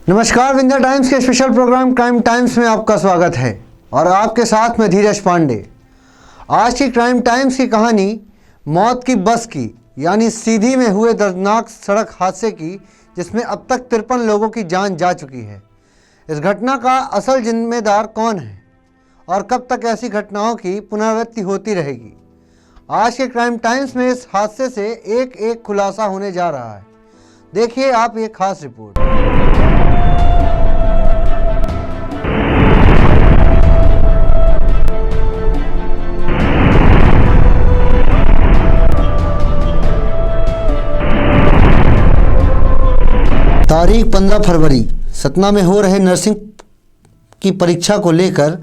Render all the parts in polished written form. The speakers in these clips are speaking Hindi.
नमस्कार, विंध्या टाइम्स के स्पेशल प्रोग्राम क्राइम टाइम्स में आपका स्वागत है और आपके साथ में धीरज पांडे। आज की क्राइम टाइम्स की कहानी मौत की बस की यानी सीधी में हुए दर्दनाक सड़क हादसे की, जिसमें अब तक 53 लोगों की जान जा चुकी है। इस घटना का असल जिम्मेदार कौन है और कब तक ऐसी घटनाओं की पुनरावृत्ति होती रहेगी? आज के क्राइम टाइम्स में इस हादसे से एक एक खुलासा होने जा रहा है। देखिए आप ये खास रिपोर्ट। तारीख 15 फरवरी सतना में हो रहे नर्सिंग की परीक्षा को लेकर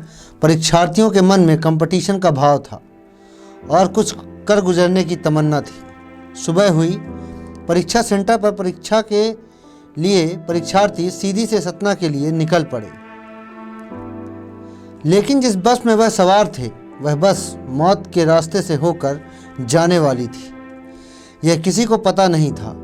परीक्षार्थियों के मन में कंपटीशन का भाव था और कुछ कर गुजरने की तमन्ना थी। सुबह हुई, परीक्षा सेंटर पर परीक्षा के लिए परीक्षार्थी सीधी से सतना के लिए निकल पड़े। लेकिन जिस बस में वह सवार थे वह बस मौत के रास्ते से होकर जाने वाली थी, यह किसी को पता नहीं था।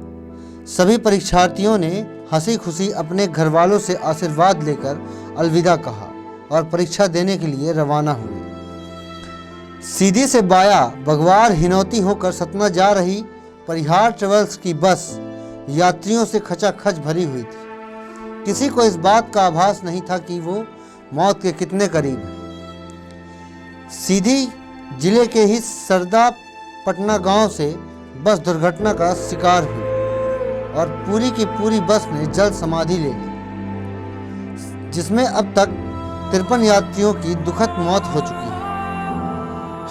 सभी परीक्षार्थियों ने हंसी खुशी अपने घर वालों से आशीर्वाद लेकर अलविदा कहा और परीक्षा देने के लिए रवाना हुए। सीधी से बाया बगवार हिनौती होकर सतना जा रही परिहार ट्रेवल्स की बस यात्रियों से खचाखच भरी हुई थी। किसी को इस बात का आभास नहीं था कि वो मौत के कितने करीब है। सीधी जिले के ही सरदा पटना गांव से बस दुर्घटना का शिकार हुई और पूरी की पूरी बस ने जल समाधि ले ली, जिसमें अब तक 53 यात्रियों की दुखद मौत हो चुकी है।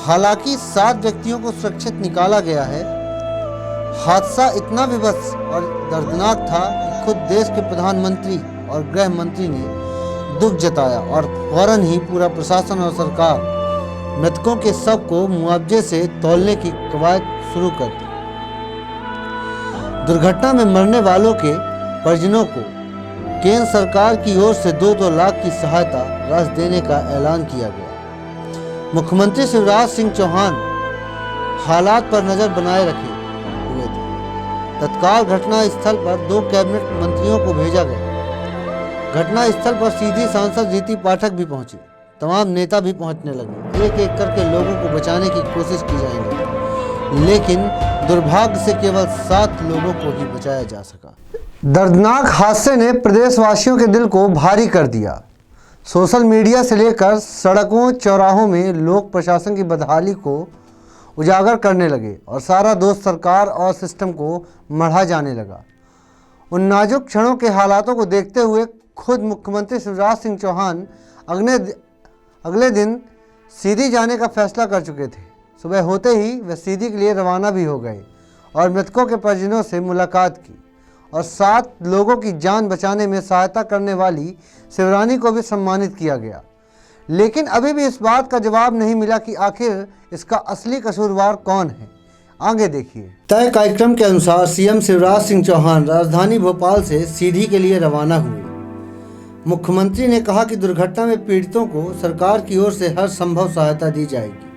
हालांकि 7 व्यक्तियों को सुरक्षित निकाला गया है। हादसा इतना विभत्स और दर्दनाक था कि खुद देश के प्रधानमंत्री और गृह मंत्री ने दुख जताया और फौरन ही पूरा प्रशासन और सरकार मृतकों के शव को मुआवजे से तौलने की कवायद शुरू कर दी। दुर्घटना में मरने वालों के परिजनों को केंद्र सरकार की ओर से 2-2 लाख की सहायता राशि देने का ऐलान किया गया। मुख्यमंत्री शिवराज सिंह चौहान हालात पर नजर बनाए रखे हुए थे। तत्काल घटना स्थल पर 2 कैबिनेट मंत्रियों को भेजा गया। घटना स्थल पर सीधी सांसद रीति पाठक भी पहुंची। तमाम नेता भी पहुंचने लगे। एक एक करके लोगों को बचाने की कोशिश की जाएगी, लेकिन दुर्भाग्य से केवल 7 लोगों को ही बचाया जा सका। दर्दनाक हादसे ने प्रदेशवासियों के दिल को भारी कर दिया। सोशल मीडिया से लेकर सड़कों चौराहों में लोग प्रशासन की बदहाली को उजागर करने लगे और सारा दोष सरकार और सिस्टम को मढ़ा जाने लगा। उन नाजुक क्षणों के हालातों को देखते हुए खुद मुख्यमंत्री शिवराज सिंह चौहान अगले दिन सीधी जाने का फैसला कर चुके थे। सुबह होते ही वे सीधी के लिए रवाना भी हो गए और मृतकों के परिजनों से मुलाकात की और 7 लोगों की जान बचाने में सहायता करने वाली शिवरानी को भी सम्मानित किया गया। लेकिन अभी भी इस बात का जवाब नहीं मिला कि आखिर इसका असली कसूरवार कौन है। आगे देखिए। तय कार्यक्रम के अनुसार सीएम शिवराज सिंह चौहान राजधानी भोपाल से सीधी के लिए रवाना हुए। मुख्यमंत्री ने कहा कि दुर्घटना में पीड़ितों को सरकार की ओर से हर संभव सहायता दी जाएगी।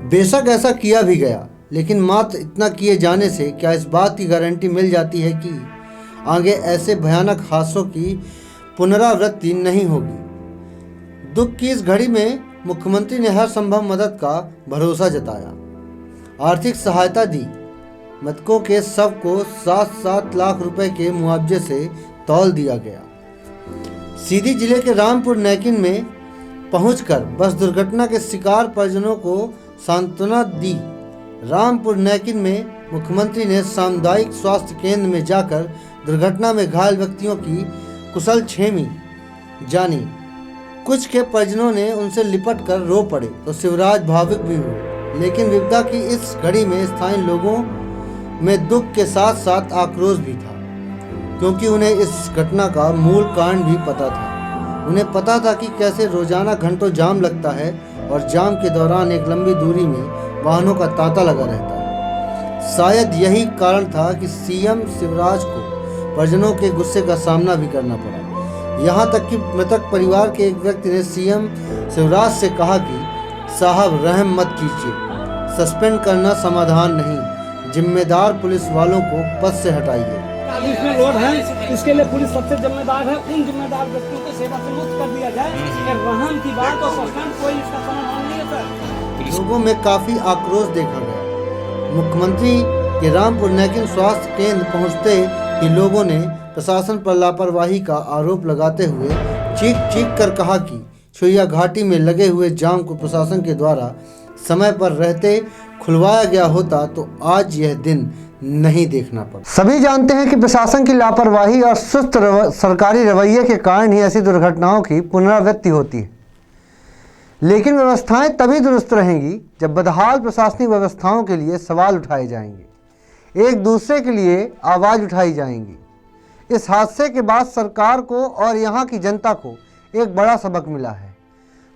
बेशक ऐसा किया भी गया, लेकिन मात्र इतना किए जाने से क्या इस बात की गारंटी मिल जाती है कि आगे ऐसे भयानक हादसों की पुनरावृत्ति नहीं होगी। दुख की इस घड़ी में मुख्यमंत्री ने हर संभव मदद का भरोसा जताया, आर्थिक सहायता दी। मृतकों के शव को 7-7 लाख रुपए के मुआवजे से तौल दिया गया। सीधी जिले के रामपुर नैकिन में पहुंचकर बस दुर्घटना के शिकार परिजनों को सांत्वना दी। रामपुर नैकिन में मुख्यमंत्री ने सामुदायिक स्वास्थ्य केंद्र में जाकर दुर्घटना में घायल व्यक्तियों की कुशल क्षेमी जानी। कुछ के परिजनों ने उनसे लिपट कर रो पड़े तो शिवराज भावुक भी हुए। लेकिन विपदा की इस घड़ी में स्थानीय लोगों में दुख के साथ साथ आक्रोश भी था, क्योंकि उन्हें इस घटना का मूल कारण भी पता था। उन्हें पता था कि कैसे रोजाना घंटों जाम लगता है और जाम के दौरान एक लंबी दूरी में वाहनों का तांता लगा रहता है। शायद यही कारण था कि सीएम शिवराज को परिजनों के गुस्से का सामना भी करना पड़ा। यहाँ तक कि मृतक परिवार के एक व्यक्ति ने सीएम शिवराज से कहा कि साहब रहम मत कीजिए, सस्पेंड करना समाधान नहीं, जिम्मेदार पुलिस वालों को पद से हटाइए। आदि इसमें लोड है, इसके लिए पुलिस सबसे जिम्मेदार है। उन जिम्मेदार व्यक्तियों को सेवा से मुक्त कर दिया जाए। रहम की बात और सस्पेंड कोई इसका समाधान नहीं है सर। लोगों में काफी आक्रोश देखा गया। मुख्यमंत्री के रामपुर नैकिन स्वास्थ्य केंद्र पहुंचते ही लोगों ने प्रशासन पर लापरवाही का आरोप लगाते हुए चीख कर कहा कि छुइया घाटी में लगे हुए जाम को प्रशासन के द्वारा समय पर रहते खुलवाया गया होता तो आज यह दिन नहीं देखना पड़ता। सभी जानते हैं कि प्रशासन की लापरवाही और सुस्त सरकारी रवैये के कारण ही ऐसी दुर्घटनाओं की पुनरावृत्ति होती है। लेकिन व्यवस्थाएं तभी दुरुस्त रहेंगी जब बदहाल प्रशासनिक व्यवस्थाओं के लिए सवाल उठाए जाएंगे, एक दूसरे के लिए आवाज़ उठाई जाएंगी। इस हादसे के बाद सरकार को और यहाँ की जनता को एक बड़ा सबक मिला है।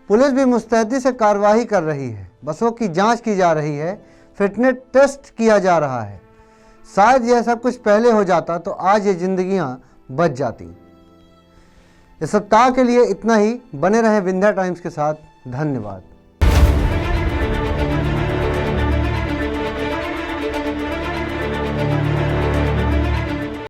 पुलिस भी मुस्तैदी से कार्रवाई कर रही है, बसों की जांच की जा रही है, फिटनेस टेस्ट किया जा रहा है। शायद यह सब कुछ पहले हो जाता तो आज ये जिंदगियां बच जाती। इस सप्ताह के लिए इतना ही। बने रहें विंध्या टाइम्स के साथ। धन्यवाद।